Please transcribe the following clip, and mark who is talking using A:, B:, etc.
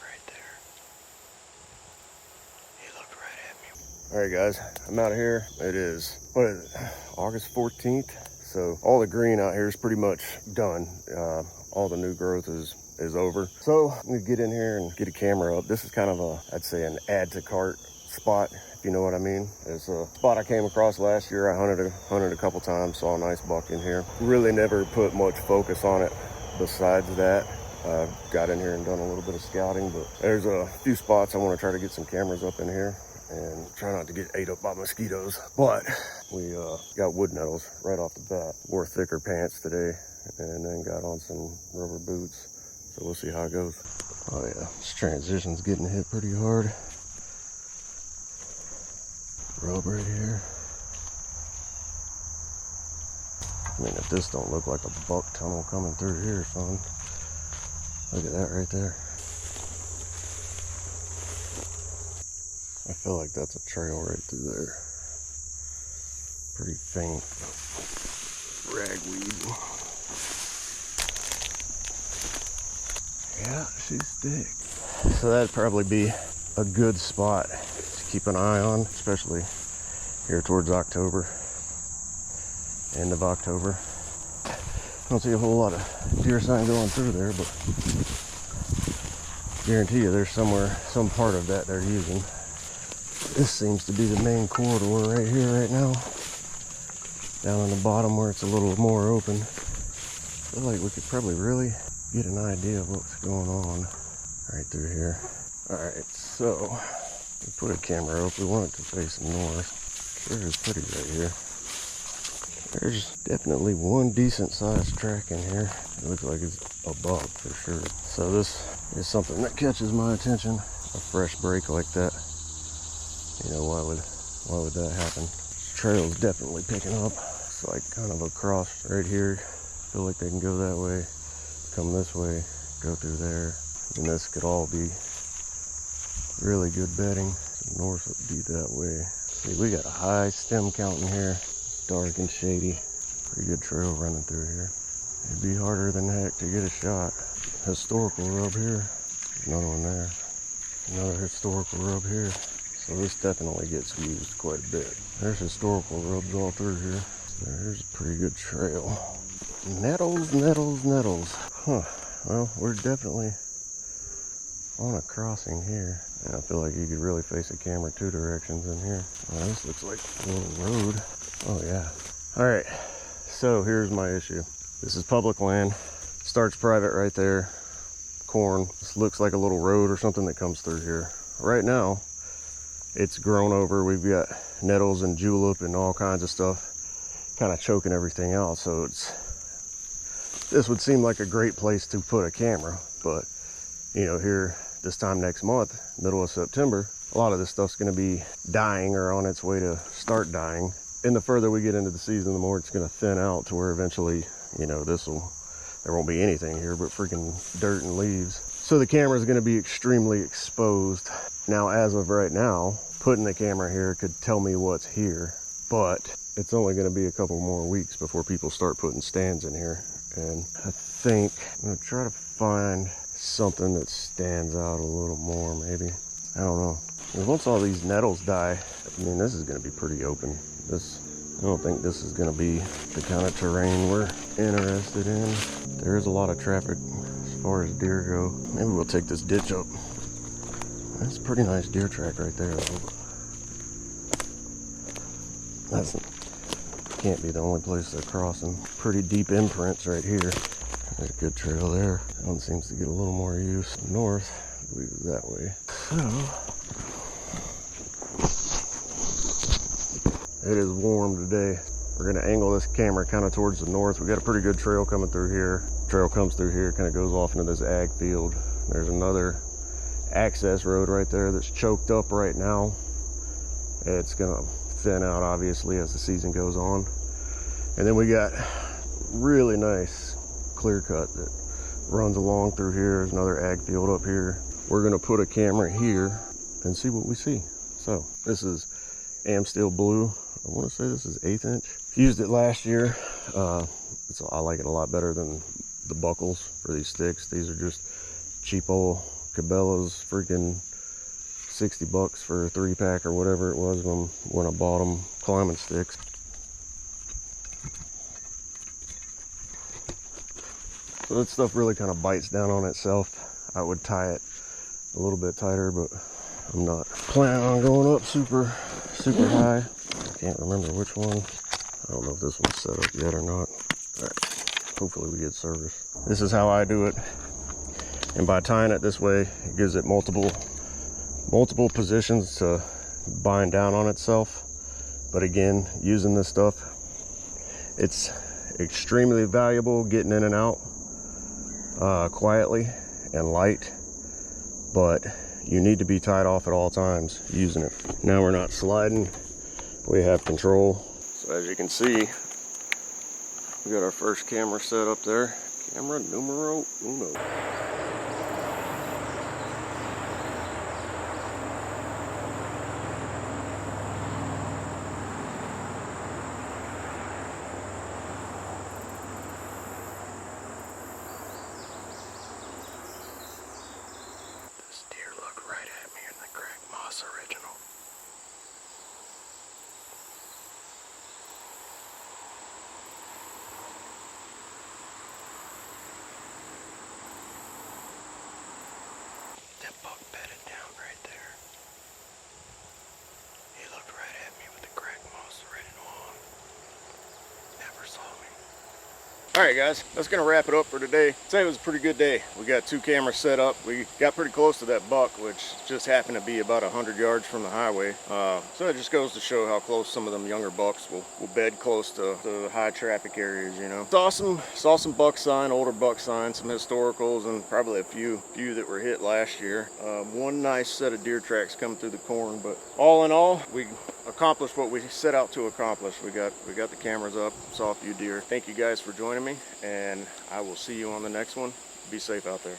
A: right there. He looked right at me.
B: All right, guys, I'm out of here. It is, what is it, August 14th. So all the green out here is pretty much done. All the new growth is over. So I'm gonna get in here and get a camera up. This is kind of I'd say an add to cart spot, if you know what I mean. It's a spot I came across last year. I hunted a couple times, saw a nice buck in here. Really never put much focus on it besides that. Got in here and done a little bit of scouting, but there's a few spots I want to try to get some cameras up in here and try not to get ate up by mosquitoes. But we got wood nettles right off the bat. Wore thicker pants today and then got on some rubber boots. So we'll see how it goes. Oh yeah, this transition's getting hit pretty hard. Rub right here. I mean, if this don't look like a buck tunnel coming through here, son. Look at that right there. I feel like that's a trail right through there. Pretty faint ragweed. Yeah, she's thick. So that'd probably be a good spot to keep an eye on, especially here towards October, end of October. I don't see a whole lot of deer sign going through there, but guarantee you there's somewhere, some part of that they're using. This seems to be the main corridor right here, right now. Down on the bottom where it's a little more open. I feel like we could probably really get an idea of what's going on right through here. All right, so we put a camera up. We want it to face north. Sure is pretty right here. There's definitely one decent sized track in here. It looks like it's a buck for sure. So this is something that catches my attention. A fresh break like that. You know, why would that happen? This trail's definitely picking up. It's like kind of a cross right here. Feel like they can go that way, come this way, go through there. And this could all be really good bedding. The north would be that way. See, we got a high stem count in here. It's dark and shady. Pretty good trail running through here. It'd be harder than heck to get a shot. Historical rub here. Another one there. Another historical rub here. So this definitely gets used quite a bit. There's historical rubs all through here. So there's a pretty good trail. Nettles, nettles, nettles. Huh. Well, we're definitely on a crossing here. And I feel like you could really face a camera two directions in here. Well, this looks like a little road. Oh yeah. All right. So here's my issue. This is public land. Starts private right there. Corn. This looks like a little road or something that comes through here. Right now, it's grown over. We've got nettles and julep and all kinds of stuff kind of choking everything out. So this would seem like a great place to put a camera. But, you know, here this time next month, middle of September, a lot of this stuff's going to be dying or on its way to start dying. And the further we get into the season, the more it's going to thin out to where eventually, you know, there won't be anything here but freaking dirt and leaves. So the camera is going to be extremely exposed. Now, as of right now, putting the camera here could tell me what's here, but it's only going to be a couple more weeks before people start putting stands in here. And I think I'm going to try to find something that stands out a little more, maybe. I don't know. And once all these nettles die, I mean, this is going to be pretty open. I don't think this is going to be the kind of terrain we're interested in. There is a lot of traffic as far as deer go. Maybe we'll take this ditch up. That's a pretty nice deer track right there, though. That's can't be the only place they're crossing. Pretty deep imprints right here. There's a good trail there. That one seems to get a little more use. North, I believe it's that way. So it is warm today. We're gonna angle this camera kind of towards the north. We got a pretty good trail coming through here. Trail comes through here, kind of goes off into this ag field. There's another access road right there that's choked up right now. It's gonna thin out obviously as the season goes on. And then we got really nice clear cut that runs along through here. There's another ag field up here. We're gonna put a camera here and see what we see. So this is Amsteel Blue. I want to say this is 1/8 inch. Used it last year. I like it a lot better than the buckles for these sticks. These are just cheap old Cabela's freaking 60 bucks for a 3-pack or whatever it was when I bought them climbing sticks. So that stuff really kind of bites down on itself. I would tie it a little bit tighter, but I'm not planning on going up super high. I can't remember which one. I don't know if this one's set up yet or not. All right, hopefully we get service. This is how I do it. And by tying it this way, it gives it multiple positions to bind down on itself. But again, using this stuff, it's extremely valuable getting in and out quietly and light, but you need to be tied off at all times using it. Now we're not sliding, we have control. So as you can see, we got our first camera set up there. Camera numero uno. That buck bedded down right there. He looked right at me with the crack moss written on. Never saw me. Alright guys, that's going to wrap it up for today. Today was a pretty good day. We got 2 cameras set up. We got pretty close to that buck, which just happened to be about 100 yards from the highway. So it just goes to show how close some of them younger bucks will bed close to the high traffic areas, you know. It's awesome. Saw some buck sign, older buck sign, some historicals, and probably a few that were hit last year. One nice set of deer tracks coming through the corn, but all in all, we accomplished what we set out to accomplish. We got the cameras up, saw a few deer. Thank you guys for joining me, and I will see you on the next one. Be safe out there.